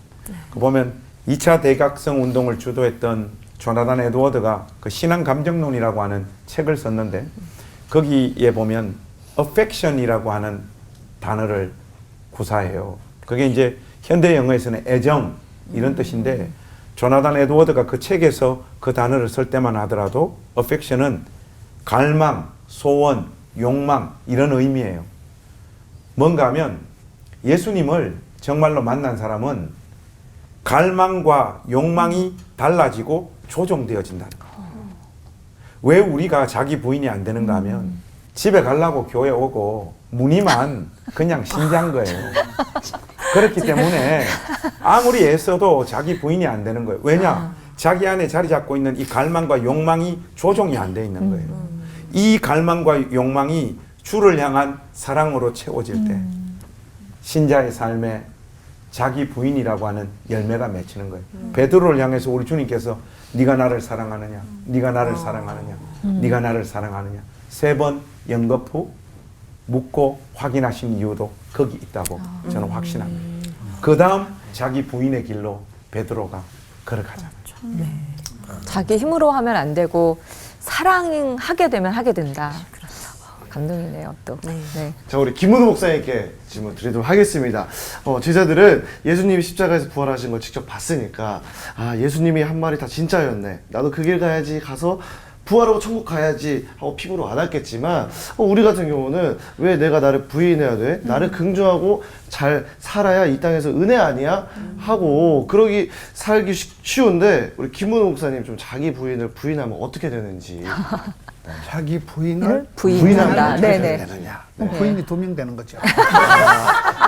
그 보면 2차 대각성 운동을 주도했던 조나단 에드워드가 그 신앙 감정론이라고 하는 책을 썼는데 거기에 보면 affection이라고 하는 단어를 구사해요. 그게 이제 현대 영어에서는 애정 이런 뜻인데 조나단 에드워드가 그 책에서 그 단어를 쓸 때만 하더라도 affection은 갈망, 소원, 욕망 이런 의미예요. 뭔가 하면 예수님을 정말로 만난 사람은 갈망과 욕망이 달라지고 조정되어진다는 거예요. 왜 우리가 자기 부인이 안 되는가 하면 집에 가려고 교회 오고 무늬만 그냥 신자인 거예요. 그렇기 때문에 아무리 애써도 자기 부인이 안 되는 거예요. 왜냐? 자기 안에 자리 잡고 있는 이 갈망과 욕망이 조정이 안 돼 있는 거예요. 이 갈망과 욕망이 주를 향한 사랑으로 채워질 때 신자의 삶에 자기 부인이라고 하는 열매가 맺히는 거예요. 베드로를 향해서 우리 주님께서 네가 나를 사랑하느냐, 네가 나를 사랑하느냐, 네가 나를 사랑하느냐 3번 연거푸 묻고 확인하신 이유도 거기 있다고 저는 확신합니다. 그 다음 자기 부인의 길로 베드로가 걸어가잖아요.
자기 힘으로 하면 안 되고 사랑하게 되면 하게 된다. 감동이네요, 또. 네.
자, 우리 김은우 목사님께 질문 드리도록 하겠습니다. 제자들은 예수님이 십자가에서 부활하신 걸 직접 봤으니까 아, 예수님이 한 말이 다 진짜였네. 나도 그 길 가야지 가서 부활하고 천국 가야지 하고 피부로 와닿겠지만 우리 같은 경우는 왜 내가 나를 부인해야 돼? 나를 긍정하고 잘 살아야 이 땅에서 은혜 아니야? 하고 그러기 살기 쉬운데 우리 김은우 목사님 좀 자기 부인을 부인하면 어떻게 되는지.
자기 부인을
부인한다. 네네.
되느냐? 부인이 2명 되는 거죠.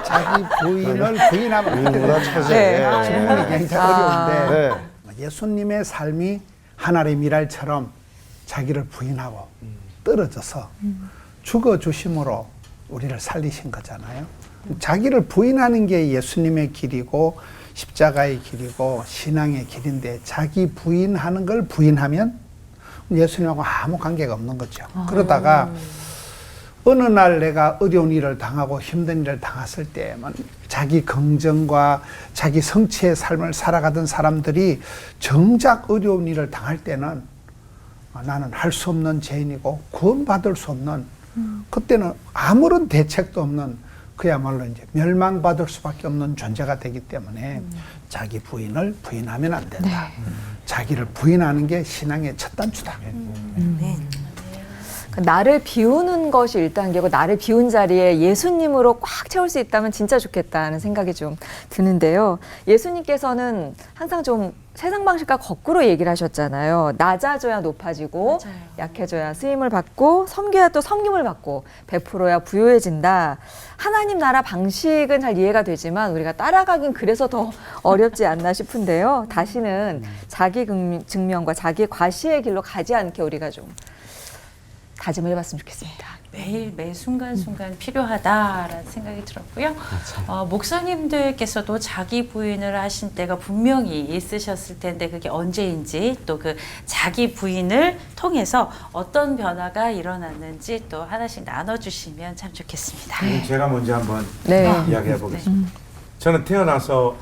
자기 부인을 부인하면 어떻게 되느냐?
네.
질문이 굉장히 어려운데
네.
예수님의 삶이 하나의 미랄처럼 자기를 부인하고 떨어져서 죽어주심으로 우리를 살리신 거잖아요. 자기를 부인하는 게 예수님의 길이고 십자가의 길이고 신앙의 길인데 자기 부인하는 걸 부인하면 예수님하고 아무 관계가 없는 거죠. 그러다가 어느 날 내가 어려운 일을 당하고 힘든 일을 당했을 때만 자기 긍정과 자기 성취의 삶을 살아가던 사람들이 정작 어려운 일을 당할 때는 나는 할 수 없는 죄인이고 구원받을 수 없는 그때는 아무런 대책도 없는 그야말로 이제 멸망받을 수밖에 없는 존재가 되기 때문에 자기 부인을 부인하면 안 된다. 자기를 부인하는 게 신앙의 첫 단추다.
나를 비우는 것이 1단계고 나를 비운 자리에 예수님으로 꽉 채울 수 있다면 진짜 좋겠다는 생각이 좀 드는데요. 예수님께서는 항상 좀 세상 방식과 거꾸로 얘기를 하셨잖아요. 낮아져야 높아지고
맞아요.
약해져야 쓰임을 받고 섬겨야 또 섬김을 받고 베풀어야 부유해진다. 하나님 나라 방식은 잘 이해가 되지만 우리가 따라가긴 그래서 더 어렵지 않나 싶은데요. 다시는 자기 증명과 자기 과시의 길로 가지 않게 우리가 좀 다짐을 해봤으면 좋겠습니다.
매일 매 순간순간 필요하다라는 생각이 들었고요. 목사님들께서도 자기 부인을 하신 때가 분명히 있으셨을 텐데 그게 언제인지 또 그 자기 부인을 통해서 어떤 변화가 일어났는지 또 하나씩 나눠주시면 참 좋겠습니다.
제가 먼저 한번
네.
이야기해 보겠습니다. 저는 태어나서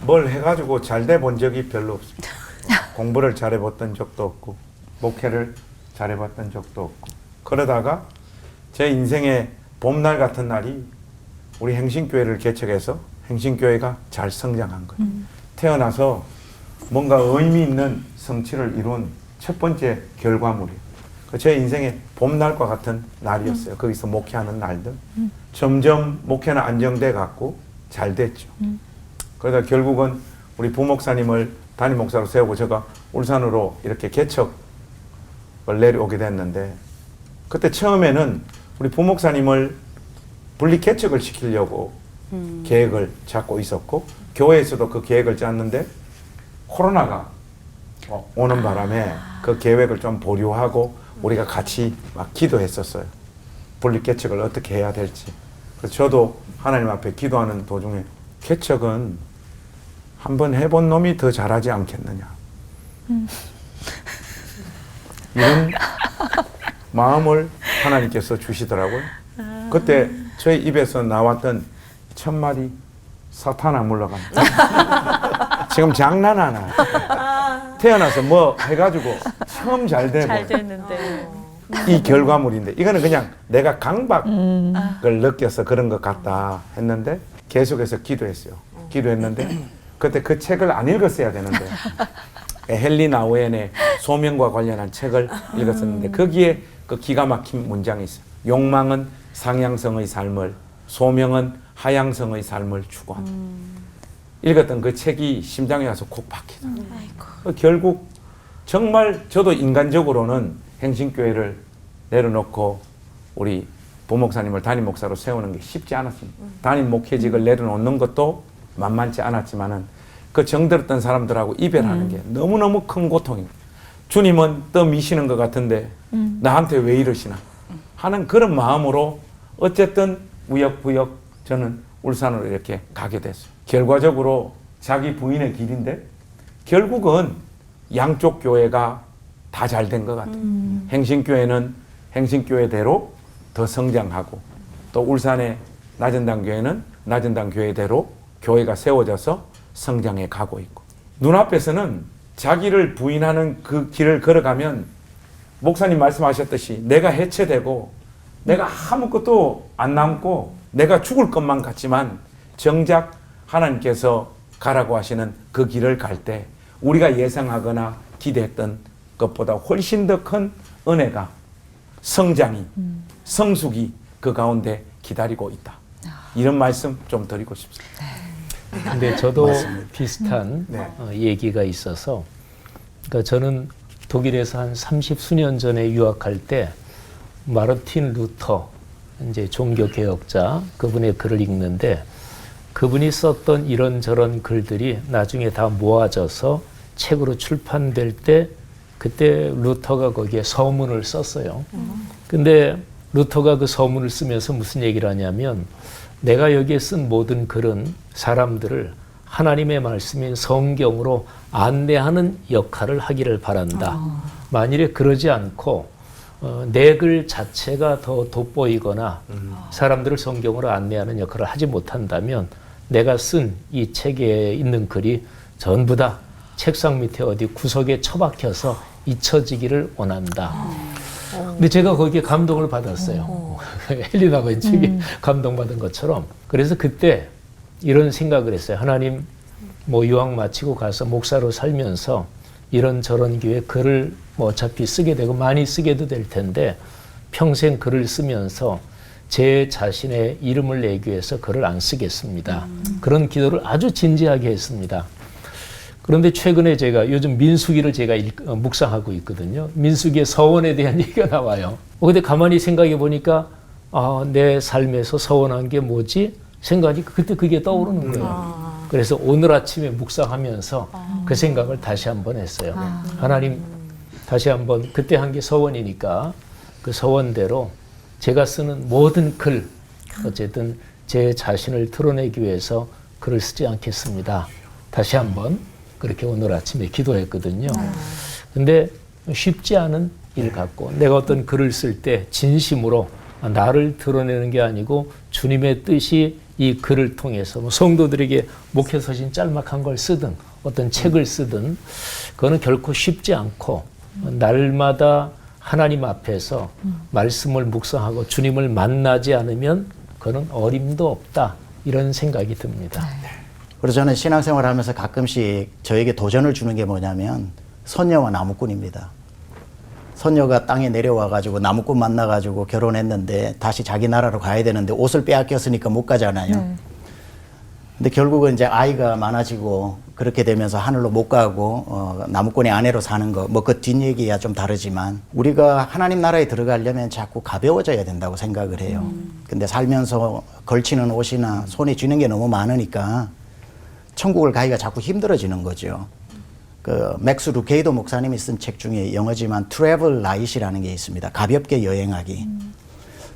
뭘 해가지고 잘 돼 본 적이 별로 없습니다. 공부를 잘해봤던 적도 없고 목회를 잘해봤던 적도 없고 그러다가 제 인생의 봄날 같은 날이 우리 행신교회를 개척해서 행신교회가 잘 성장한 거예요. 태어나서 뭔가 의미 있는 성취를 이룬 첫 번째 결과물이에요. 제 인생의 봄날과 같은 날이었어요. 거기서 목회하는 날들. 점점 목회는 안정돼 갖고 잘 됐죠. 그러다 결국은 우리 부목사님을 담임 목사로 세우고 제가 울산으로 이렇게 개척을 내려오게 됐는데 그때 처음에는 우리 부목사님을 분리 개척을 시키려고 계획을 잡고 있었고 교회에서도 그 계획을 짰는데 코로나가 오는 바람에 그 계획을 좀 보류하고 우리가 같이 막 기도했었어요. 분리 개척을 어떻게 해야 될지. 그래서 저도 하나님 앞에 기도하는 도중에 개척은 한번 해본 놈이 더 잘하지 않겠느냐. 이런 마음을 하나님께서 주시더라고요. 그때 저희 입에서 나왔던 첫 마디 사탄아 물러간다. 지금 장난하나. 태어나서 뭐 해가지고 처음 잘 되고
잘 됐는데.
이 결과물인데 이거는 그냥 내가 강박을 느껴서 그런 것 같다 했는데 계속해서 기도했어요. 기도했는데 그때 그 책을 안 읽었어야 되는데 헨리 나우엔의 소명과 관련한 책을 읽었었는데 거기에 그 기가 막힌 문장이 있어요. 욕망은 상향성의 삶을, 소명은 하향성의 삶을 추구한다. 읽었던 그 책이 심장에 와서 콕 박히더라고요. 결국 정말 저도 인간적으로는 행신교회를 내려놓고 우리 부목사님을 담임 목사로 세우는 게 쉽지 않았습니다. 담임 목회직을 내려놓는 것도 만만치 않았지만은 그 정들었던 사람들하고 이별하는 게 너무너무 큰 고통입니다. 주님은 떠미시는 것 같은데 나한테 왜 이러시나 하는 그런 마음으로 어쨌든 우여부여 저는 울산으로 이렇게 가게 됐어요. 결과적으로 자기 부인의 길인데 결국은 양쪽 교회가 다 잘 된 것 같아요. 행신교회는 행신교회대로 더 성장하고 또 울산의 나전당 교회는 나전당 교회대로 교회가 세워져서 성장해 가고 있고 눈앞에서는 자기를 부인하는 그 길을 걸어가면 목사님 말씀하셨듯이 내가 해체되고 내가 아무것도 안 남고 내가 죽을 것만 같지만 정작 하나님께서 가라고 하시는 그 길을 갈 때 우리가 예상하거나 기대했던 것보다 훨씬 더 큰 은혜가 성장이 성숙이 그 가운데 기다리고 있다. 이런 말씀 좀 드리고 싶습니다.
근데 저도 비슷한 얘기가 있어서 그러니까 저는 독일에서 한 30수년 전에 유학할 때 마르틴 루터 이제 종교 개혁자 그분의 글을 읽는데 그분이 썼던 이런저런 글들이 나중에 다 모아져서 책으로 출판될 때 그때 루터가 거기에 서문을 썼어요. 근데 루터가 그 서문을 쓰면서 무슨 얘기를 하냐면 내가 여기에 쓴 모든 글은 사람들을 하나님의 말씀인 성경으로 안내하는 역할을 하기를 바란다. 만일에 그러지 않고 내 글 자체가 더 돋보이거나 사람들을 성경으로 안내하는 역할을 하지 못한다면 내가 쓴 이 책에 있는 글이 전부 다 책상 밑에 어디 구석에 처박혀서 잊혀지기를 원한다. 근데 제가 거기에 감동을 받았어요. 헬리나가 이 책에 감동받은 것처럼. 그래서 그때 이런 생각을 했어요. 하나님, 뭐 유학 마치고 가서 목사로 살면서 이런저런 기회에 글을 뭐 어차피 쓰게 되고 많이 쓰게도 될 텐데 평생 글을 쓰면서 제 자신의 이름을 내기 위해서 글을 안 쓰겠습니다. 그런 기도를 아주 진지하게 했습니다. 그런데 최근에 제가 요즘 민수기를 제가 묵상하고 있거든요. 민수기의 서원에 대한 얘기가 나와요. 근데 가만히 생각해 보니까 내 삶에서 서원한 게 뭐지? 생각이 그때 그게 떠오르는 거예요. 그래서 오늘 아침에 묵상하면서 그 생각을 다시 한번 했어요. 하나님, 다시 한번 그때 한 게 서원이니까 그 서원대로 제가 쓰는 모든 글, 어쨌든 제 자신을 드러내기 위해서 글을 쓰지 않겠습니다. 다시 한번 그렇게 오늘 아침에 기도했거든요. 근데 쉽지 않은 일 같고 내가 어떤 글을 쓸 때 진심으로 나를 드러내는 게 아니고 주님의 뜻이 이 글을 통해서 뭐 성도들에게 목회서신 짤막한 걸 쓰든 어떤 책을 쓰든 그거는 결코 쉽지 않고 날마다 하나님 앞에서 말씀을 묵상하고 주님을 만나지 않으면 그거는 어림도 없다 이런 생각이 듭니다.
그래서 저는 신앙생활 하면서 가끔씩 저에게 도전을 주는 게 뭐냐면 선녀와 나무꾼입니다. 선녀가 땅에 내려와가지고 나무꾼 만나가지고 결혼했는데 다시 자기 나라로 가야 되는데 옷을 빼앗겼으니까 못 가잖아요. 근데 결국은 이제 아이가 많아지고 그렇게 되면서 하늘로 못 가고 나무꾼의 아내로 사는 거 뭐 그 뒷얘기야 좀 다르지만 우리가 하나님 나라에 들어가려면 자꾸 가벼워져야 된다고 생각을 해요. 근데 살면서 걸치는 옷이나 손에 쥐는 게 너무 많으니까 천국을 가기가 자꾸 힘들어지는 거죠. 그 맥스 루케이도 목사님이 쓴 책 중에 영어지만 트래블 라이트이라는 게 있습니다. 가볍게 여행하기.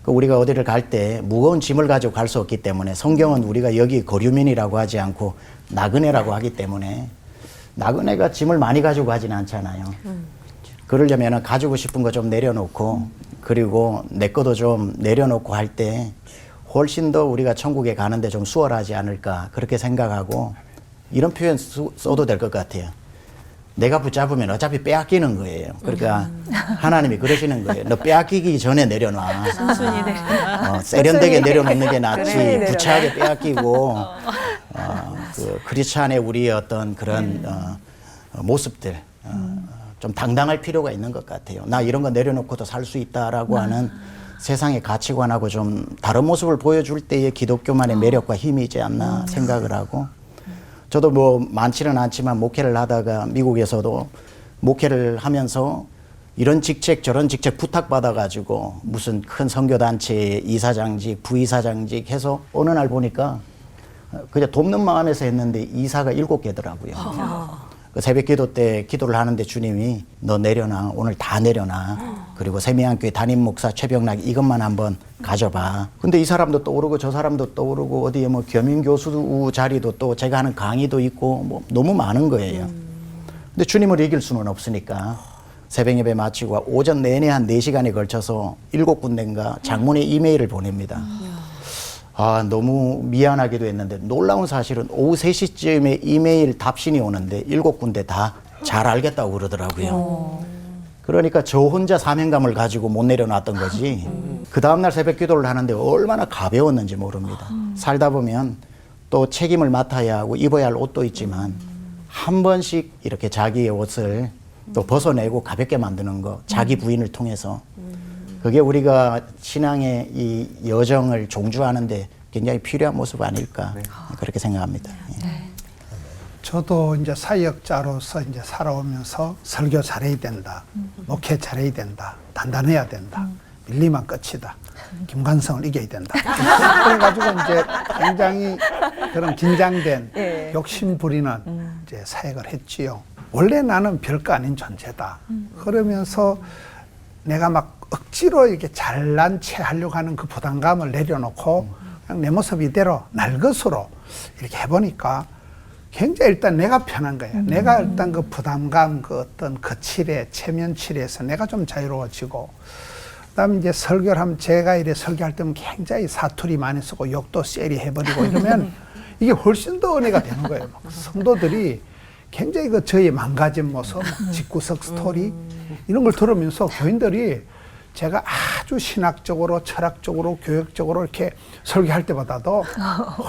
그 우리가 어디를 갈 때 무거운 짐을 가지고 갈 수 없기 때문에 성경은 우리가 여기 거류민이라고 하지 않고 나그네라고 하기 때문에 나그네가 짐을 많이 가지고 가지는 않잖아요. 그러려면 가지고 싶은 거 좀 내려놓고 그리고 내 것도 좀 내려놓고 할 때 훨씬 더 우리가 천국에 가는데 좀 수월하지 않을까 그렇게 생각하고 이런 표현 써도 될 것 같아요. 내가 붙잡으면 어차피 빼앗기는 거예요. 그러니까 하나님이 그러시는 거예요. 너 빼앗기기 전에 내려놔.
순순히 내려놔.
세련되게 내려놓는 게 낫지.
그래,
구차하게 빼앗기고 그 크리스찬의 우리의 어떤 그런 모습들 좀 당당할 필요가 있는 것 같아요. 나 이런 거 내려놓고도 살 수 있다라고 하는 세상의 가치관하고 좀 다른 모습을 보여줄 때의 기독교만의 매력과 힘이지 않나 생각을 하고 저도 뭐 많지는 않지만 목회를 하다가 미국에서도 목회를 하면서 이런 직책 저런 직책 부탁받아가지고 무슨 큰 선교단체 이사장직 부이사장직 해서 어느 날 보니까 그냥 돕는 마음에서 했는데 이사가 7개더라고요. 그 새벽 기도 때 기도를 하는데 주님이 너 내려놔 오늘 다 내려놔 그리고 세미안교회 담임 목사 최병락 이것만 한번 가져봐. 근데 이 사람도 떠오르고 저 사람도 떠오르고 어디에 뭐 겸임 교수 자리도 또 제가 하는 강의도 있고 뭐 너무 많은 거예요. 근데 주님을 이길 수는 없으니까 새벽 예배 마치고 오전 내내 한 4시간에 걸쳐서 7군데인가 장문의 이메일을 보냅니다. 너무 미안하기도 했는데 놀라운 사실은 오후 3시쯤에 이메일 답신이 오는데 7군데 다 잘 알겠다고 그러더라고요. 그러니까 저 혼자 사명감을 가지고 못 내려놨던 거지. 그 다음날 새벽 기도를 하는데 얼마나 가벼웠는지 모릅니다. 살다 보면 또 책임을 맡아야 하고 입어야 할 옷도 있지만 한 번씩 이렇게 자기의 옷을 또 벗어내고 가볍게 만드는 거 자기 부인을 통해서 그게 우리가 신앙의 이 여정을 종주하는데 굉장히 필요한 모습 아닐까 그렇게 생각합니다.
저도 이제 사역자로서 이제 살아오면서 설교 잘해야 된다, 목회 잘해야 된다, 단단해야 된다, 밀리면 끝이다, 김관성을 이겨야 된다. 그래가지고 이제 굉장히 그런 긴장된 욕심 부리는 이제 사역을 했지요. 원래 나는 별거 아닌 존재다. 그러면서 내가 막 억지로 이렇게 잘난 체 하려고 하는 그 부담감을 내려놓고 그냥 내 모습 이대로 날 것으로 이렇게 해보니까 굉장히 일단 내가 편한 거야. 내가 일단 그 부담감, 그 어떤 거칠에, 체면칠에서 내가 좀 자유로워지고 그다음에 이제 설교를 하면 제가 이래 설교할 때는 굉장히 사투리 많이 쓰고 욕도 세리 해버리고 이러면 이게 훨씬 더 은혜가 되는 거예요. 막 성도들이 굉장히 그 저의 망가진 모습, 집구석 스토리 이런 걸 들으면서 교인들이 제가 아주 신학적으로, 철학적으로, 교육적으로 이렇게 설교할 때보다도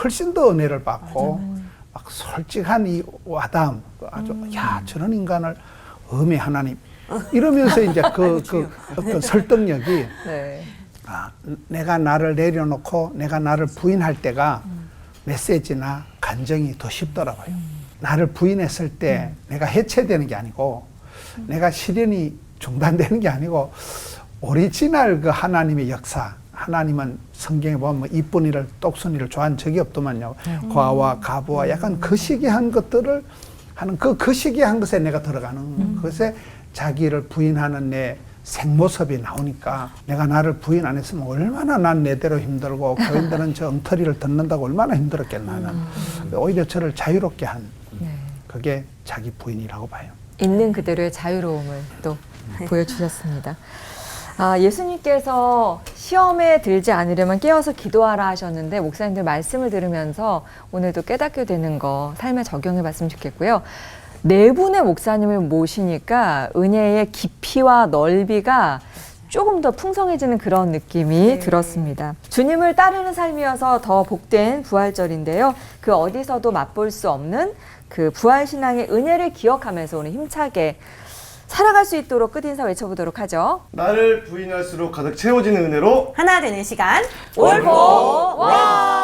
훨씬 더 은혜를 받고 막 솔직한 이 와담, 아주 야 저런 인간을 음의 하나님 이러면서 이제 그 어떤 설득력이
네.
내가 나를 내려놓고 내가 나를 부인할 때가 메시지나 감정이 더 쉽더라고요. 나를 부인했을 때 내가 해체되는 게 아니고 내가 실현이 중단되는 게 아니고 오리지널 그 하나님의 역사. 하나님은 성경에 보면 뭐 이쁜 일을 똑순이를 좋아한 적이 없더만요. 과와 가부와 약간 거시기한 것들을 하는 그 거시기한 것에 내가 들어가는 것에 자기를 부인하는 내 생모습이 나오니까 내가 나를 부인 안 했으면 얼마나 난 내대로 힘들고 교인들은 저 엉터리를 듣는다고 얼마나 힘들었겠나 하는 오히려 저를 자유롭게 한 그게 자기 부인이라고 봐요.
있는 그대로의 자유로움을 또 보여주셨습니다. 예수님께서 시험에 들지 않으려면 깨어서 기도하라 하셨는데 목사님들 말씀을 들으면서 오늘도 깨닫게 되는 거 삶에 적용해 봤으면 좋겠고요. 네 분의 목사님을 모시니까 은혜의 깊이와 넓이가 조금 더 풍성해지는 그런 느낌이 들었습니다. 주님을 따르는 삶이어서 더 복된 부활절인데요. 그 어디서도 맛볼 수 없는 그 부활신앙의 은혜를 기억하면서 오늘 힘차게 살아갈 수 있도록 끝인사 외쳐보도록 하죠.
나를 부인할수록 가득 채워지는 은혜로
하나 되는 시간
올보 와!